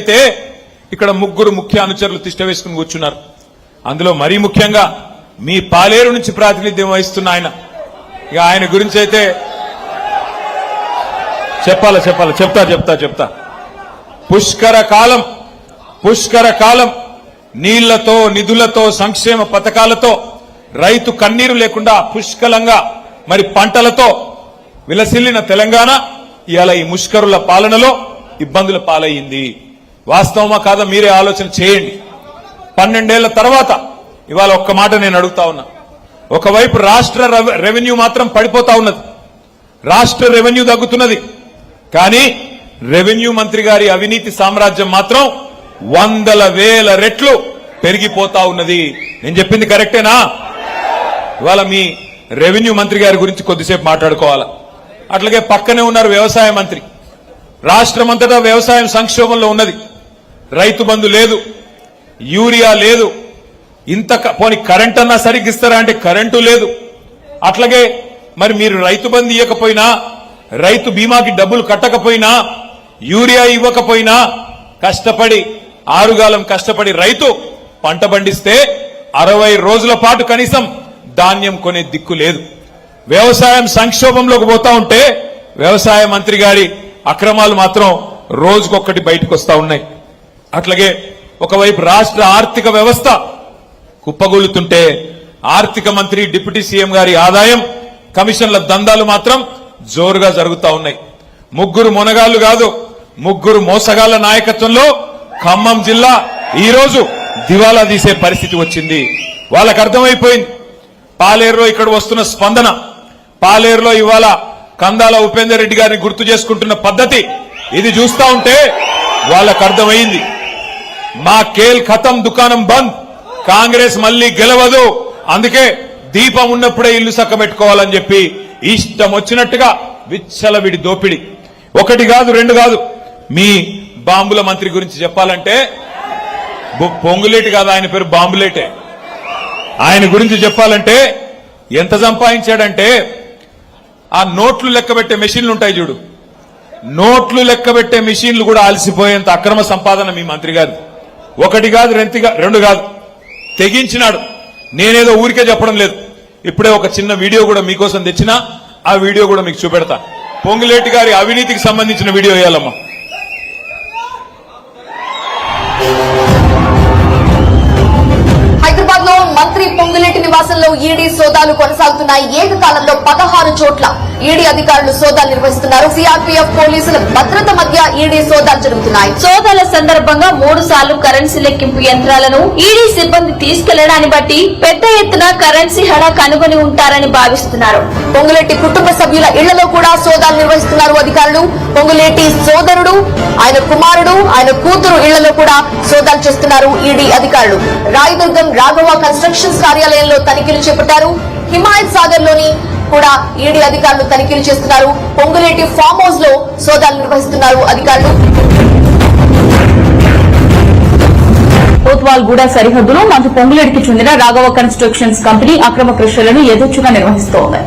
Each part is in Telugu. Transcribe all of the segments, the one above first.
అయితే ఇక్కడ ముగ్గురు ముఖ్య అనుచరులు తిష్ట వేసుకుని కూర్చున్నారు. అందులో మరీ ముఖ్యంగా మీ పాలేరు నుంచి ప్రాతినిధ్యం వహిస్తున్న ఆయన, ఇక ఆయన గురించి అయితే చెప్తా. పుష్కర కాలం నీళ్లతో, నిధులతో, సంక్షేమ పథకాలతో, రైతు కన్నీరు లేకుండా పుష్కలంగా మరి పంటలతో విలసిల్లిన తెలంగాణ ఇవాళ ఈ ముష్కరుల పాలనలో ఇబ్బందుల పాలయ్యింది. వాస్తవమా కాదా మీరే ఆలోచన చేయండి. 12 ఏళ్ల తర్వాత ఇవాళ ఒక్క మాట నేను అడుగుతా ఉన్నా. ఒకవైపు రాష్ట్ర రెవెన్యూ మాత్రం పడిపోతా ఉన్నది, రాష్ట్ర రెవెన్యూ తగ్గుతున్నది. కానీ రెవెన్యూ మంత్రి గారి అవినీతి సామ్రాజ్యం మాత్రం 100,000 రెట్లు పెరిగిపోతా ఉన్నది. నేను చెప్పింది కరెక్టేనా? ఇవాళ మీ రెవెన్యూ మంత్రి గారి గురించి కొద్దిసేపు మాట్లాడుకోవాలా. అట్లాగే పక్కనే ఉన్నారు వ్యవసాయ మంత్రి. రాష్ట్రమంతటా వ్యవసాయం సంక్షోభంలో ఉన్నది. రైతు బంధు లేదు, యూరియా లేదు, ఇంత పోని కరెంట్ అన్నా సరిగ్గిస్తారా అంటే కరెంటు లేదు. అట్లాగే మరి మీరు రైతు బంధు ఇవ్వకపోయినా, రైతు బీమాకి డబ్బులు కట్టకపోయినా, యూరియా ఇవ్వకపోయినా, కష్టపడి ఆరుగాలం కష్టపడి రైతు పంట పండిస్తే 60 రోజుల పాటు కనీసం ధాన్యం కొనే దిక్కు లేదు. వ్యవసాయం సంక్షోభంలోకి పోతా ఉంటే వ్యవసాయ మంత్రి గారి అక్రమాలు మాత్రం రోజుకొక్కటి బయటకు వస్తా ఉన్నాయి. అట్లాగే ఒకవైపు రాష్ట్ర ఆర్థిక వ్యవస్థ కుప్పగొలుతుంటే ఆర్థిక మంత్రి, డిప్యూటీ సీఎం గారి ఆదాయం, కమిషన్ల దందాలు మాత్రం జోరుగా జరుగుతా ఉన్నాయి. ముగ్గురు మొనగాళ్లు కాదు, ముగ్గురు మోసగాళ్ల నాయకత్వంలో ఖమ్మం జిల్లా ఈ రోజు దివాలా తీసే పరిస్థితి వచ్చింది. వాళ్ళకు అర్థమైపోయింది. పాలేరులో ఇక్కడ వస్తున్న స్పందన, పాలేరులో ఇవాళ కందాల ఉపేందర్ రెడ్డి గారిని గుర్తు చేసుకుంటున్న పద్ధతి, ఇది చూస్తా ఉంటే వాళ్ళకు అర్థమైంది. మా కేల్ ఖతం, దుకాణం బంద్, కాంగ్రెస్ మళ్లీ గెలవదు, అందుకే దీపం ఉన్నప్పుడే ఇల్లు చక్కబెట్టుకోవాలని చెప్పి ఇష్టం వచ్చినట్టుగా విచ్చలవిడి దోపిడి. ఒకటి కాదు, రెండు కాదు. మీ బాంబుల మంత్రి గురించి చెప్పాలంటే పొంగులేటి కాదు, ఆయన పేరు బాంబులేటే. ఆయన గురించి చెప్పాలంటే ఎంత సంపాదించాడంటే, ఆ నోట్లు లెక్కబెట్టే మెషిన్లు ఉంటాయి చూడు, నోట్లు లెక్కబెట్టే మెషిన్లు కూడా అలసిపోయేంత అక్రమ సంపాదన మీ మంత్రి గారు. ఒకటి కాదు, రెండు కాదు, తెగించినాడు. నేనేదో ఊరికే చెప్పడం లేదు. ఇప్పుడే ఒక చిన్న వీడియో కూడా మీకోసం తెచ్చినా, ఆ వీడియో కూడా మీకు చూపెడతా. పొంగులేటి గారి అవినీతికి సంబంధించిన వీడియో వేయాలమ్మా. హైదరాబాద్ లో మంత్రి పొంగులేటి నివాసంలో ఈడీ సోదాలు కొనసాగుతున్నాయి. ఏకకాలంలో 16 చోట్ల ఈడీ అధికారులు సోదాలు నిర్వహిస్తున్నారు. సిఆర్పీఎఫ్ పోలీసుల భద్రత మధ్య ఈడీ సోదాలు జరుగుతున్నాయి. సోదాల సందర్భంగా 3 సార్లు కరెన్సీ లెక్కింపు యంత్రాలను ఈడీ సిబ్బంది తీసుకెళ్లడాన్ని బట్టి పెద్ద ఎత్తున కరెన్సీ హడా కనుగొని ఉంటారని భావిస్తున్నారు. పొంగులేటి కుటుంబ సభ్యుల ఇళ్లలో కూడా సోదాలు నిర్వహిస్తున్నారు అధికారులు. పొంగులేటి సోదరుడు, ఆయన కుమారుడు, ఆయన కూతురు ఇళ్లలో కూడా సోదాలు చేస్తున్నారు ఈడీ అధికారులు. రాయదుర్గం రాఘవ కన్స్ట్రక్షన్స్ కార్యాలయంలో తనిఖీలు చేపట్టారు. హిమాయత్ సాగర్ లోని కూడా ఈడీ అధికారులు తనిఖీలు చేస్తున్నారు. పొంగులేటి ఫామ్ హౌస్ లో సోదాలు నిర్వహిస్తున్నారు అధికారులు. కోత్వాల్ గూడ సరిహద్దులో మంత్రి పొంగులేటికి చెందిన రాఘవ కన్స్ట్రక్షన్స్ కంపెనీ అక్రమ కృషులను యథేచ్ఛగా నిర్వహిస్తోంది.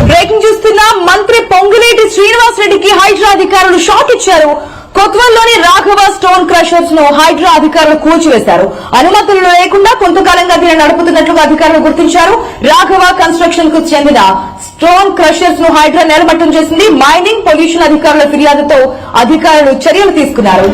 బ్రేకింగ్ చూస్తున్నా, మంత్రి పొంగులేటి శ్రీనివాస్ రెడ్డికి హైడ్రా అధికారులు షాక్ ఇచ్చారు. కొత్వాల్లోని రాఘవ స్టోన్ క్రషర్స్ ను హైడ్రా అధికారులు కూల్చివేశారు. అనుమతులు లేకుండా కొంతకాలంగా దీన్ని నడుపుతున్నట్లుగా అధికారులు గుర్తించారు. రాఘవ కన్స్ట్రక్షన్ కు చెందిన స్టోన్ క్రషర్స్ ను హైడ్రా నేలమట్టం చేసింది. మైనింగ్ పొల్యూషన్ అధికారుల ఫిర్యాదుతో అధికారులు చర్యలు తీసుకున్నారు.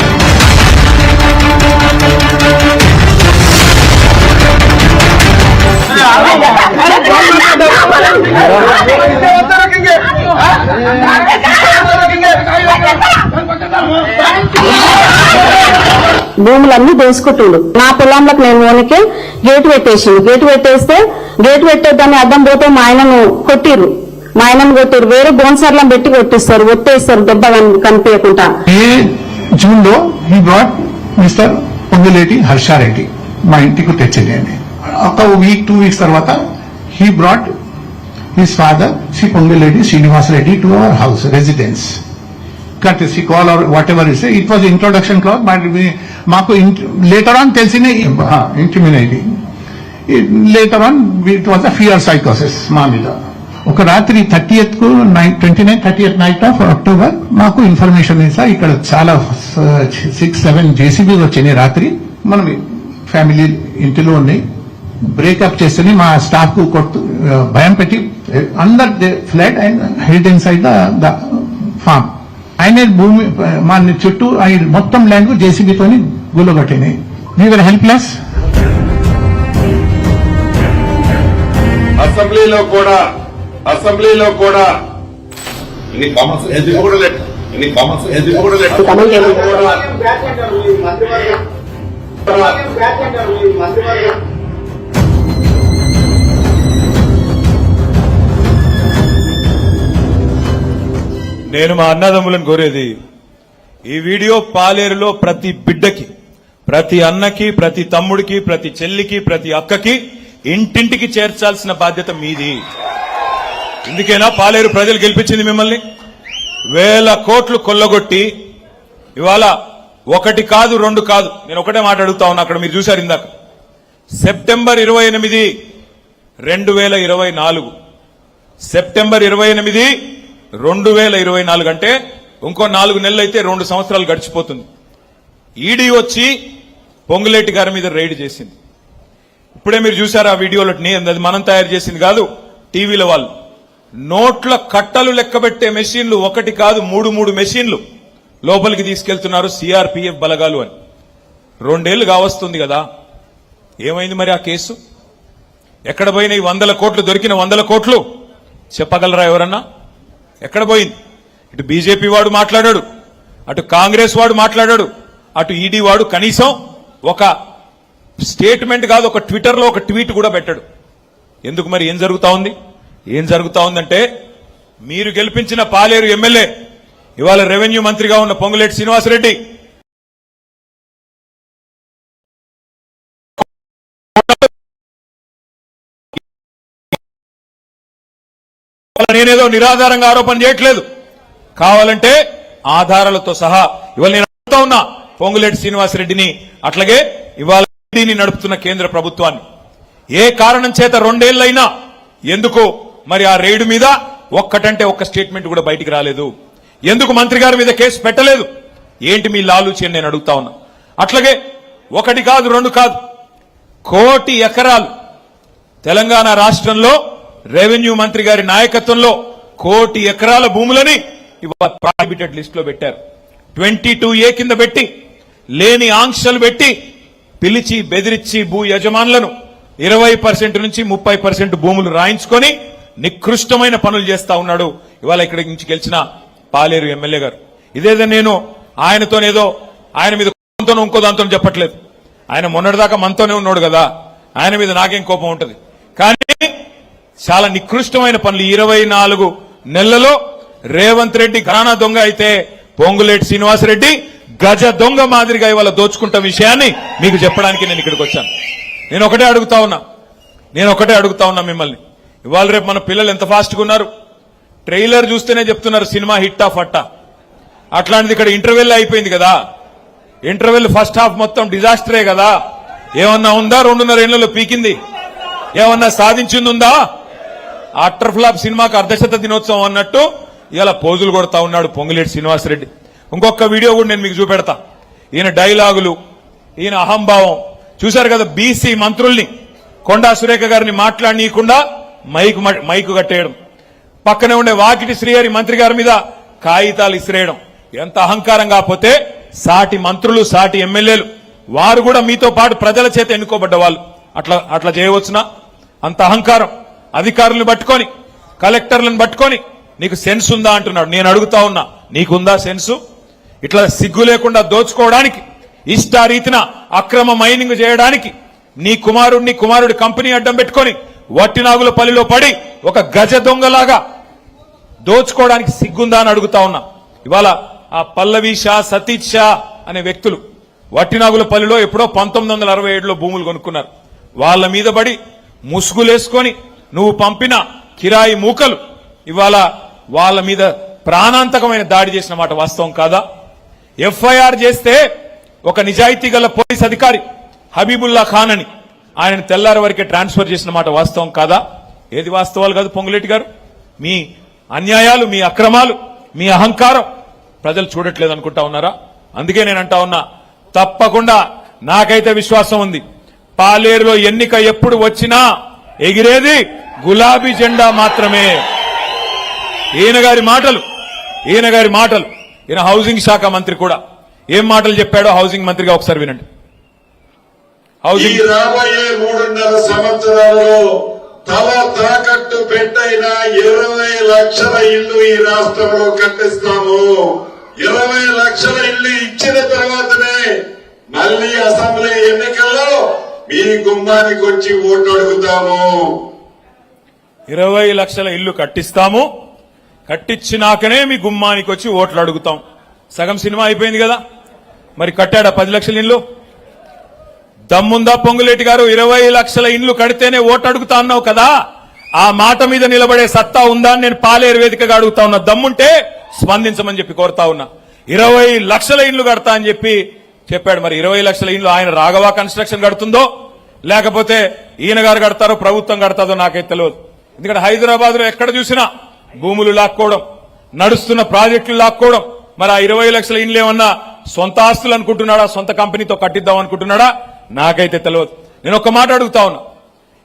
భూములన్నీ దోసుకుంటుండు. నా పొలంలోకి నేను ఓనికే గేటు పెట్టేసిండు. గేటు పెట్టేద్దాన్ని అద్దం పోతే మా ఆయనను కొట్టిర్రు. వేరే బోన్సర్లను పెట్టి కొట్టిస్తారు, ఒత్తేస్తారు దెబ్బ కనిపించకుండా. జూన్ లో he brought mister Ponguleti Harsha Reddy మా ఇంటికి తెచ్చేయండి. ఒక వీక్ 2 వీక్స్ తర్వాత he brought his father Shri Ponguleti Srinivas Reddy to our house residence. courtesy call or whatever you say. It was introduction clause, but మాకు later on తెలిసిన ఇంటిమినేది. Later on it was a fear psychosis మా మీద. ఒక రాత్రి 30th కు 30th నైట్ ఆఫ్ అక్టోబర్ మాకు ఇన్ఫర్మేషన్ ఇస్తా ఇక్కడ చాలా 6-7 జేసీబీలు వచ్చినాయి రాత్రి. మనం ఫ్యామిలీ ఇంటిలో ఉన్నాయి. బ్రేకప్ చేస్తే మా స్టాఫ్ కు భయం పెట్టి అందర్ they fled and hid inside the farm. ఆయన భూమి మా చుట్టూ మొత్తం ల్యాండ్ కు జేసీబీతో గుల్లగొట్టినాయి. We were helpless. అసెంబ్లీలో కూడా ఎన్ని కామెంట్స్ నేను మా అన్నదమ్ములను కోరేది, ఈ వీడియో పాలేరులో ప్రతి బిడ్డకి, ప్రతి అన్నకి, ప్రతి తమ్ముడికి, ప్రతి చెల్లికి, ప్రతి అక్కకి ఇంటింటికి చేర్చాల్సిన బాధ్యత మీది. ఇందుకేనా పాలేరు ప్రజలు గెలిపించింది మిమ్మల్ని? 1000 కోట్లు కొల్లగొట్టి ఇవాళ 1 కాదు 2 కాదు, నేను ఒకటే మాట అడుగుతా ఉన్నా. అక్కడ మీరు చూశారు ఇందాక, సెప్టెంబర్ 28, 2024 సెప్టెంబర్ 28, 2024 అంటే ఇంకో 4 నెలలు అయితే 2 సంవత్సరాలు గడిచిపోతుంది. ఈడీ వచ్చి పొంగులేటి గారి మీద రైడ్ చేసింది. ఇప్పుడే మీరు చూశారు ఆ వీడియోలో. అది మనం తయారు చేసింది కాదు, టీవీల వాళ్ళు. నోట్ల కట్టలు లెక్కబెట్టే మెషిన్లు 1 కాదు 3 మెషిన్లు లోపలికి తీసుకెళ్తున్నారు సిఆర్పీఎఫ్ బలగాలు అని. 2 ఏళ్లు కావస్తుంది కదా, ఏమైంది మరి ఆ కేసు? ఎక్కడ పోయినాయి 100 కోట్లు? దొరికిన 100 కోట్లు చెప్పగలరా ఎవరన్నా? ఎక్కడ పోయింది? ఇటు బీజేపీ వాడు మాట్లాడాడు, అటు కాంగ్రెస్ వాడు మాట్లాడాడు, అటు ఈడీ వాడు కనీసం ఒక స్టేట్మెంట్ కాదు, ఒక ట్విట్టర్లో ఒక ట్వీట్ కూడా పెట్టాడు. ఎందుకు మరి? ఏం జరుగుతా ఉందంటే, మీరు గెలిపించిన పాలేరు ఎమ్మెల్యే ఇవాళ రెవెన్యూ మంత్రిగా ఉన్న పొంగులేటి శ్రీనివాసరెడ్డి నేనేదో నిరాధారంగా ఆరోపణ చేయట్లేదు. కావాలంటే ఆధారాలతో సహా ఇవాళ నేను అడుగుతా ఉన్నా పొంగులేటి శ్రీనివాసరెడ్డిని, అట్లాగే ఇవాళ ఈడీని నడుపుతున్న కేంద్ర ప్రభుత్వాన్ని. ఏ కారణం చేత 2 ఏళ్లైనా ఎందుకు మరి ఆ రైడ్ మీద ఒక్కటంటే ఒక్క స్టేట్మెంట్ కూడా బయటికి రాలేదు? ఎందుకు మంత్రి గారి మీద కేసు పెట్టలేదు? ఏంటి మీ లాలూచి అని నేను అడుగుతా ఉన్నా. అట్లాగే 1 కాదు 2 కాదు, 1 కోటి ఎకరాలు తెలంగాణ రాష్ట్రంలో రెవెన్యూ మంత్రి గారి నాయకత్వంలో 1 కోటి ఎకరాల భూములని ఇవాళ ప్రాహిబిటెడ్ లిస్ట్ లో పెట్టారు. 22A కింద పెట్టి, లేని ఆంక్షలు పెట్టి, పిలిచి బెదిరించి భూ యజమానులను 20% నుంచి 30% భూములు రాయించుకొని నికృష్టమైన పనులు చేస్తా ఉన్నాడు ఇవాళ ఇక్కడి నుంచి గెలిచిన పాలేరు ఎమ్మెల్యే గారు. ఇదేదో నేను ఆయనతోనేదో ఆయన మీద ఇంకో దాంతో చెప్పట్లేదు. ఆయన మొన్నటిదాకా మనతోనే ఉన్నాడు కదా, ఆయన మీద నాకేం కోపం ఉంటుంది. కానీ చాలా నికృష్టమైన పనులు 24 నెలలలో రేవంత్ రెడ్డి ఘరానా దొంగ అయితే పొంగులేటి శ్రీనివాసరెడ్డి గజ దొంగ మాదిరిగా ఇవాళ దోచుకుంటున్న విషయాన్ని మీకు చెప్పడానికి నేను ఇక్కడికి వచ్చాను. నేను ఒకటే అడుగుతా ఉన్నా మిమ్మల్ని. ఇవాళ రేపు మన పిల్లలు ఎంత ఫాస్ట్గా ఉన్నారు. ట్రైలర్ చూస్తేనే చెప్తున్నారు సినిమా హిట్టా ఫట్టా. అట్లాంటిది ఇక్కడ ఇంటర్వెల్ అయిపోయింది కదా. ఇంటర్వెల్ ఫస్ట్ హాఫ్ మొత్తం డిజాస్టరే కదా. ఏమన్నా ఉందా? 2.5 ఏళ్లలో పీకింది ఏమన్నా సాధించింది ఉందా? అటర్ ఫ్లాప్ సినిమాకు అర్ధశత దినోత్సవం అన్నట్టు ఇలా పోజులు కొడతా ఉన్నాడు పొంగులేటి శ్రీనివాసరెడ్డి. ఇంకొక వీడియో కూడా నేను మీకు చూపెడతా. ఈయన డైలాగులు, ఈయన అహంభావం చూశారు కదా. బీసీ మంత్రుల్ని, కొండా సురేఖ గారిని మాట్లాడనీయకుండా మైకు కట్టేయడం, పక్కనే ఉండే వాకిటి శ్రీహరి మంత్రి గారి మీద కాగితాలు ఇసిరేయడం. ఎంత అహంకారం కాకపోతే సాటి మంత్రులు, సాటి ఎమ్మెల్యేలు వారు కూడా మీతో పాటు ప్రజల చేత ఎన్నుకోబడ్డ వాళ్ళు అట్లా చేయవచ్చునా? అంత అహంకారం. అధికారులను పట్టుకొని, కలెక్టర్లను పట్టుకొని నీకు సెన్స్ ఉందా అంటున్నాడు. నేను అడుగుతా ఉన్నా, నీకుందా సెన్సు? ఇట్లా సిగ్గు లేకుండా దోచుకోవడానికి, ఇష్టారీతిన అక్రమ మైనింగ్ చేయడానికి నీ కుమారుడి కంపెనీ అడ్డం పెట్టుకొని వట్టినాగులపల్లిలో పడి ఒక గజ దొంగలాగా దోచుకోవడానికి సిగ్గుందా అని అడుగుతా ఉన్నా. ఇవాళ ఆ పల్లవి షా, సతీష్ షా అనే వ్యక్తులు వట్టినాగులపల్లిలో ఎప్పుడో 1967లో భూములు కొనుక్కున్నారు. వాళ్ళ మీద పడి ముసుగులేసుకొని నువ్వు పంపిన కిరాయి మూకలు ఇవాళ వాళ్ళ మీద ప్రాణాంతకమైన దాడి చేసిన మాట వాస్తవం కాదా? ఎఫ్ఐఆర్ చేస్తే ఒక నిజాయితీ గల పోలీస్ అధికారి హబీబుల్లా ఖాన్ అని ఆయన తెల్లారి వరకే ట్రాన్స్ఫర్ చేసిన మాట వాస్తవం కాదా? ఏది వాస్తవాలు కాదు పొంగులేటి గారు? మీ అన్యాయాలు, మీ అక్రమాలు, మీ అహంకారం ప్రజలు చూడట్లేదు అనుకుంటా ఉన్నారా? అందుకే నేను అంటా ఉన్నా, తప్పకుండా నాకైతే విశ్వాసం ఉంది, పాలేరులో ఎన్నిక ఎప్పుడు వచ్చినా ఎగిరేది గులాబీ జెండా మాత్రమే. ఈయన గారి మాటలు ఈయన హౌసింగ్ శాఖ మంత్రి కూడా ఏం మాటలు చెప్పాడో హౌసింగ్ మంత్రిగా ఒకసారి వినండి. ఈ రాబోయే 3.5 సంవత్సరాలలో తల తాకట్టు పెట్టైన 20 లక్షల ఇళ్లు ఈ రాష్ట్రంలో కట్టిస్తాము. 20 లక్షల ఇళ్లు ఇచ్చిన తర్వాతనే మళ్లీ అసెంబ్లీ ఎన్నికల్లో మీ గుమ్మానికి వచ్చి ఓటు అడుగుతాము. 20 లక్షల ఇల్లు కట్టిస్తాము, కట్టించినాకనే మీ గుమ్మానికి వచ్చి ఓట్లు అడుగుతాం. సగం సినిమా అయిపోయింది కదా. మరి కట్టాడా 10 లక్షల ఇల్లు? దమ్ముందా పొంగులేటి గారు? 20 లక్షల ఇండ్లు కడితేనే ఓటు అడుగుతా అన్నావు కదా, ఆ మాట మీద నిలబడే సత్తా ఉందా అని నేను పాలేరు వేదికగా అడుగుతా ఉన్నా. దమ్ముంటే స్పందించమని చెప్పి కోరుతా ఉన్నా. 20 లక్షల ఇండ్లు కడతా అని చెప్పి చెప్పాడు. మరి 20 లక్షల ఇండ్లు ఆయన రాఘవ కన్స్ట్రక్షన్ కడుతుందో లేకపోతే ఈయన గారు కడతారో ప్రభుత్వం కడతాదో నాకైతే తెలియదు. ఎందుకంటే హైదరాబాద్ లో ఎక్కడ చూసినా భూములు లాక్కోవడం, నడుస్తున్న ప్రాజెక్టులు లాక్కోవడం. మరి ఆ 20 లక్షల ఇండ్లు ఏమన్నా సొంత ఆస్తులు అనుకుంటున్నాడా, సొంత కంపెనీతో కట్టిద్దాం అనుకుంటున్నాడా నాకైతే తెలియదు. నేను ఒక్క మాట అడుగుతా ఉన్నా,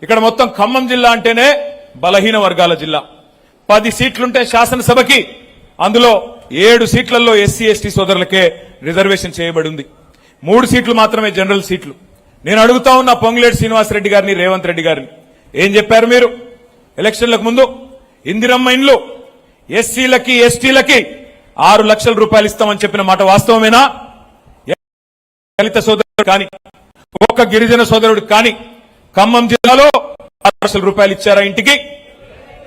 ఇక్కడ మొత్తం ఖమ్మం జిల్లా అంటేనే బలహీన వర్గాల జిల్లా. 10 సీట్లుంటే శాసనసభకి అందులో 7 సీట్లలో ఎస్సీ ఎస్టీ సోదరులకే రిజర్వేషన్ చేయబడి ఉంది. 3 సీట్లు మాత్రమే జనరల్ సీట్లు. నేను అడుగుతా ఉన్నా పొంగులేటి శ్రీనివాసరెడ్డి గారిని, రేవంత్ రెడ్డి గారిని, ఏం చెప్పారు మీరు ఎలక్షన్లకు ముందు? ఇందిరమ్మ ఇండ్లు ఎస్సీలకి ఎస్టీలకి 6 లక్షల రూపాయలు ఇస్తామని చెప్పిన మాట వాస్తవమేనా? దళిత సోదరుడు కానీ ఒక్క గిరిజన సోదరుడు కానీ ఖమ్మం జిల్లాలో 6 లక్షల రూపాయలు ఇచ్చారా? ఇంటికి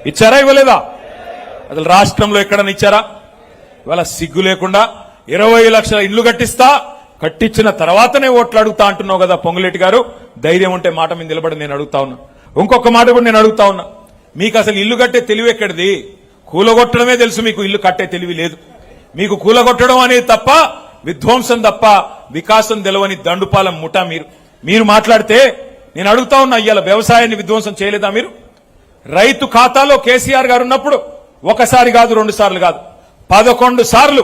ఇచ్చారా, ఇవ్వలేదా? అసలు రాష్ట్రంలో ఎక్కడన్నా ఇచ్చారా? ఇవాళ సిగ్గు లేకుండా 20 లక్షల ఇళ్లు కట్టించిన తర్వాతనే ఓట్లు అడుగుతా అంటున్నావు కదా పొంగులేటి గారు. ధైర్యం ఉంటే మాట మీద నిలబడి నేను అడుగుతా ఉన్నా. ఇంకొక మాట కూడా నేను అడుగుతా ఉన్నా, మీకు అసలు ఇల్లు కట్టే తెలివి ఎక్కడిది? కూలగొట్టడమే తెలుసు, మీకు ఇల్లు కట్టే తెలివి లేదు. మీకు కూలగొట్టడం అనేది తప్ప, విధ్వంసం తప్ప వికాసం తెలవని దండుపాలెం ముఠా మీరు మాట్లాడితే నేను అడుగుతా ఉన్నా, ఇవాళ వ్యవసాయాన్ని విధ్వంసం చేయలేదా మీరు? రైతు ఖాతాలో కేసీఆర్ గారు ఉన్నప్పుడు ఒకసారి కాదు, 2 సార్లు కాదు, 11 సార్లు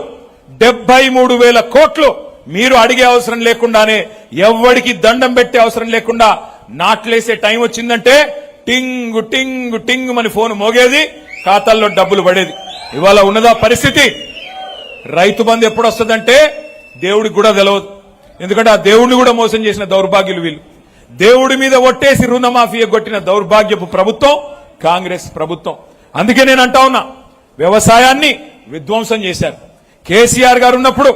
73,000 కోట్లు మీరు అడిగే అవసరం లేకుండానే, ఎవ్వడికి దండం పెట్టే అవసరం లేకుండా నాట్లేసే టైం వచ్చిందంటే టింగ్ టింగ్ టింగ్ అని ఫోన్ మోగేది, ఖాతాల్లో డబ్బులు పడేది. ఇవాళ ఉన్నదా పరిస్థితి? రైతు బంధు ఎప్పుడు వస్తుందంటే దేవుడికి కూడా తెలియదు. ఎందుకంటే ఆ దేవుడిని కూడా మోసం చేసిన దౌర్భాగ్యులు వీళ్ళు. దేవుడి మీద ఒట్టేసి రుణమాఫీ కొట్టిన దౌర్భాగ్యపు ప్రభుత్వం కాంగ్రెస్ ప్రభుత్వం. అందుకే నేను అంటా ఉన్నా, వ్యవసాయాన్ని విధ్వంసం చేశారు. కేసీఆర్ గారు ఉన్నప్పుడు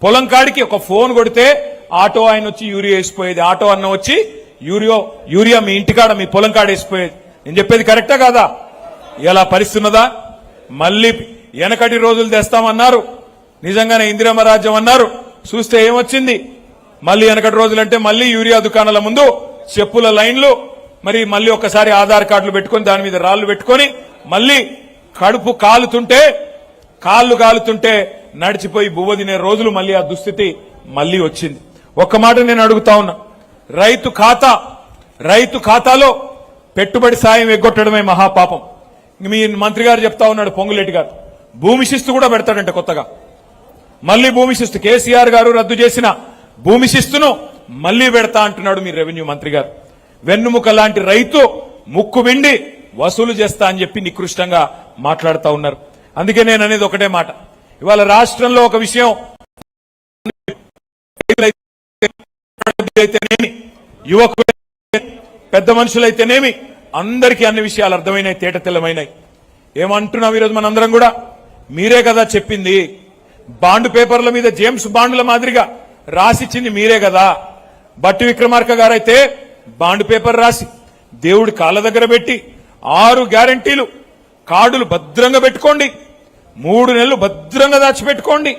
పొలం కాడికి ఒక ఫోన్ కొడితే ఆటో ఆయన వచ్చి యూరియా వేసిపోయేది, ఆటో అన్న వచ్చి యూరియా మీ ఇంటికాడ మీ పొలం కాడ వేసిపోయేది. నేను చెప్పేది కరెక్టా కాదా? ఇలా పరిస్థితున్నదా? మళ్ళీ వెనకటి రోజులు తెస్తామన్నారు, నిజంగానే ఇందిరమ్మ రాజ్యం అన్నారు, చూస్తే ఏమొచ్చింది? మళ్ళీ వెనకటి రోజులంటే మళ్ళీ యూరియా దుకాణాల ముందు చెప్పుల లైన్లు, మరి మళ్ళీ ఒకసారి ఆధార్ కార్డులు పెట్టుకుని దాని మీద రాళ్లు పెట్టుకుని మళ్ళీ కడుపు కాళ్ళు కాలుతుంటే నడిచిపోయి బువ్వ తినే రోజులు, మళ్ళీ ఆ దుస్థితి మళ్ళీ వచ్చింది. ఒక్క మాట నేను అడుగుతా ఉన్నా, రైతు ఖాతాలో పెట్టుబడి సాయం ఎగ్గొట్టడమే మహాపాపం. మీ మంత్రి గారు చెప్తా ఉన్నాడు పొంగులేటి గారు, భూమి శిస్తు కూడా పెడతాడంటే కొత్తగా. మళ్లీ భూమి శిస్తు కేసీఆర్ గారు రద్దు చేసిన భూమి శిస్తును మళ్లీ పెడతా అంటున్నాడు మీ రెవెన్యూ మంత్రి గారు. వెన్నుముక లాంటి రైతు ముక్కు విండి వసూలు చేస్తా అని చెప్పి నికృష్టంగా మాట్లాడుతూ ఉన్నారు. అందుకే నేను అనేది ఒకటే మాట, ఇవాళ రాష్ట్రంలో ఒక విషయం, అయితేనేమి యువకులు పెద్ద మనుషులైతేనేమి అందరికీ అన్ని విషయాలు అర్థమైనాయి, తేట తెల్లమైనాయి. ఏమంటున్నాం ఈరోజు మనందరం కూడా? మీరే కదా చెప్పింది, బాండ్ పేపర్ల మీద జేమ్స్ బాండ్ల మాదిరిగా రాసిచ్చింది మీరే కదా. బట్టి విక్రమార్క గారైతే బాండ్ పేపర్ రాసి దేవుడి కాళ్ళ దగ్గర పెట్టి 6 గ్యారంటీలు కార్డులు భద్రంగా పెట్టుకోండి, 3 నెలలు భద్రంగా దాచిపెట్టుకోండి,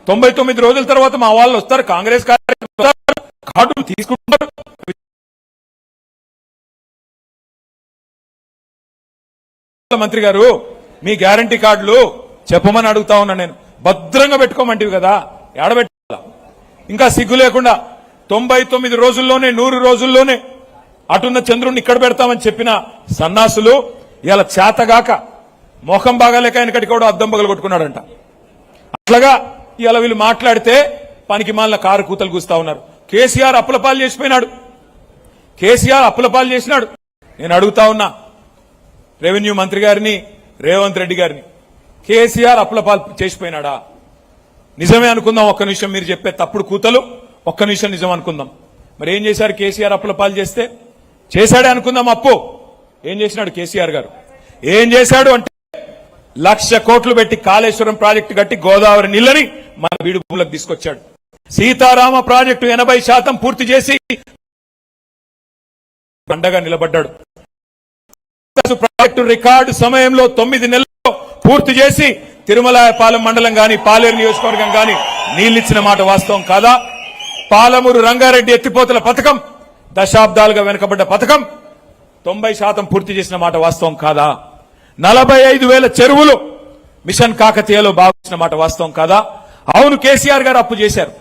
99 రోజుల తర్వాత మా వాళ్ళు వస్తారు, కాంగ్రెస్ కార్డులు తీసుకుంటారు. మంత్రి గారు, మీ గ్యారంటీ కార్డులు చెప్పమని అడుగుతా ఉన్నా నేను. భద్రంగా పెట్టుకోమంటివి కదా, ఏడబెట్టాలా? ఇంకా సిగ్గు లేకుండా 99 రోజుల్లోనే 100 రోజుల్లోనే అటున్న చంద్రుడిని ఇక్కడ పెడతామని చెప్పిన సన్నాసులు ఇలా చేతగాక మొఖం బాగాలేక ఆయనకటి కూడా అద్దం పగలు కొట్టుకున్నాడంట. అట్లాగా ఇలా వీళ్ళు మాట్లాడితే పనికి మాలిన కారు కూతలు కూస్తా ఉన్నారు. కేసీఆర్ అప్పులపాలు చేసిపోయినాడు, కేసీఆర్ అప్పులపాలు చేసినాడు. నేను అడుగుతా ఉన్నా రెవెన్యూ మంత్రి గారిని, రేవంత్ రెడ్డి గారిని, కేసీఆర్ అప్పులపాలు చేసిపోయినాడా? నిజమే అనుకుందాం, ఒక్క నిమిషం మీరు చెప్పే తప్పుడు కూతలు ఒక్క నిమిషం నిజం అనుకుందాం. మరి ఏం చేశారు కేసీఆర్ అప్పులపాలు చేస్తే? చేశాడే అనుకుందాం. అప్పు ఏం చేసినాడు కేసీఆర్ గారు? ఏం చేశాడు అంటే 1,00,000 కోట్లు పెట్టి కాళేశ్వరం ప్రాజెక్టు కట్టి గోదావరి నీళ్ళని మన వీడు భూములకు తీసుకొచ్చాడు. సీతారామ ప్రాజెక్టు 80% పూర్తి చేసి అండగా నిలబడ్డాడు. ప్రాజెక్టు రికార్డు సమయంలో 9 నెలల్లో పూర్తి చేసి తిరుమలాయపాలెం మండలం గాని పాలేరు నియోజకవర్గం గాని నీళ్లిచ్చిన మాట వాస్తవం కాదా? పాలమూరు రంగారెడ్డి ఎత్తిపోతల పథకం దశాబ్దాలుగా వెనుకబడ్డ పథకం 90% పూర్తి చేసిన మాట వాస్తవం కాదా? 45,000 చెరువులు మిషన్ కాకతీయలో బాగున్న మాట వాస్తవం కాదా? అవును, కేసీఆర్ గారు అప్పు చేశారు.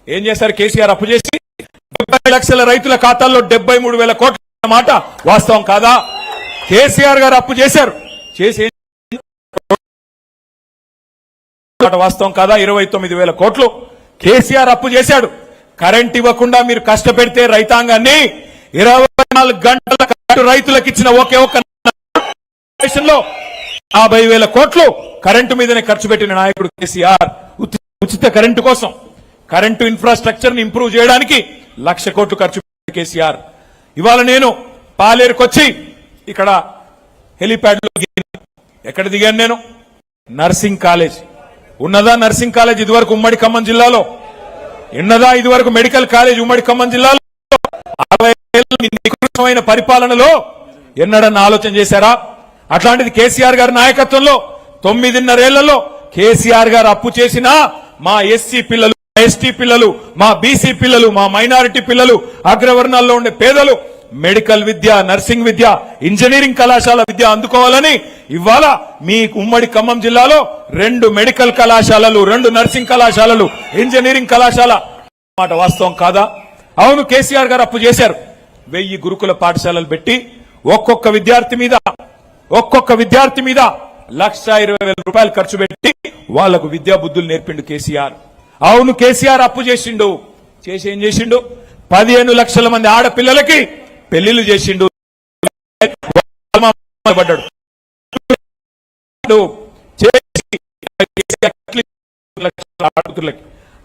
ఏం చేశారు కేసీఆర్ అప్పు చేసి? 70 లక్షల రైతుల ఖాతాల్లో 73,000 కోట్ల మాట వాస్తవం కాదా? కేసీఆర్ గారు అప్పు చేశారు, చేసి వాస్తవం కాదా? 29,000 కోట్లు కేసీఆర్ అప్పు చేశాడు. కరెంట్ ఇవ్వకుండా మీరు కష్టపెడితే రైతాంగాన్ని 24 గంటల రైతులకు ఇచ్చిన ఒకే ఒక్క 50,000 కోట్లు కరెంటు మీదనే ఖర్చు పెట్టిన నాయకుడు కేసీఆర్. ఉచిత కరెంటు కోసం, కరెంటు ఇన్ఫ్రాస్ట్రక్చర్ ని ఇంప్రూవ్ చేయడానికి 1,00,000 కోట్లు ఖర్చు పెట్టిన కేసీఆర్. ఇవాళ నేను పాలేరుకొచ్చి ఇక్కడ హెలిప్యాడ్ లో ఎక్కడ దిగాను నేను? నర్సింగ్ కాలేజ్ ఉన్నదా? నర్సింగ్ కాలేజ్ ఇదివరకు ఉమ్మడి ఖమ్మం జిల్లాలో ఉన్నదా? ఇదివరకు మెడికల్ కాలేజ్ ఉమ్మడి ఖమ్మం జిల్లాలో 60 ఏళ్ల నికృష్టమైన పరిపాలనలో ఎన్నడన్నా ఆలోచన చేశారా? అట్లాంటిది కేసీఆర్ గారి నాయకత్వంలో 9.5 ఏళ్లలో కేసీఆర్ గారు అప్పు చేసినా మా ఎస్సీ పిల్లలు, ఎస్టీ పిల్లలు, మా బీసీ పిల్లలు, మా మైనారిటీ పిల్లలు, అగ్రవర్ణాల్లో ఉండే పేదలు మెడికల్ విద్య, నర్సింగ్ విద్య, ఇంజనీరింగ్ కళాశాల విద్య అందుకోవాలని ఇవాళ మీ ఉమ్మడి ఖమ్మం జిల్లాలో 2 మెడికల్ కళాశాలలు, 2 నర్సింగ్ కళాశాలలు, ఇంజనీరింగ్ కళాశాల మాట వాస్తవం కాదా? అవును, కేసీఆర్ గారు అప్పు చేశారు. 1000 గురుకుల పాఠశాలలు పెట్టి ఒక్కొక్క విద్యార్థి మీద 1,20,000 రూపాయలు ఖర్చు పెట్టి వాళ్లకు విద్యా బుద్ధులు నేర్పిండు కేసీఆర్. అవును, కేసీఆర్ అప్పు చేసిండు. చేసి ఏం చేసిండు? 15 లక్షల మంది ఆడపిల్లలకి పెళ్లిళ్లు చేసిండు. పడ్డాడు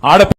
ఆడపిల్ల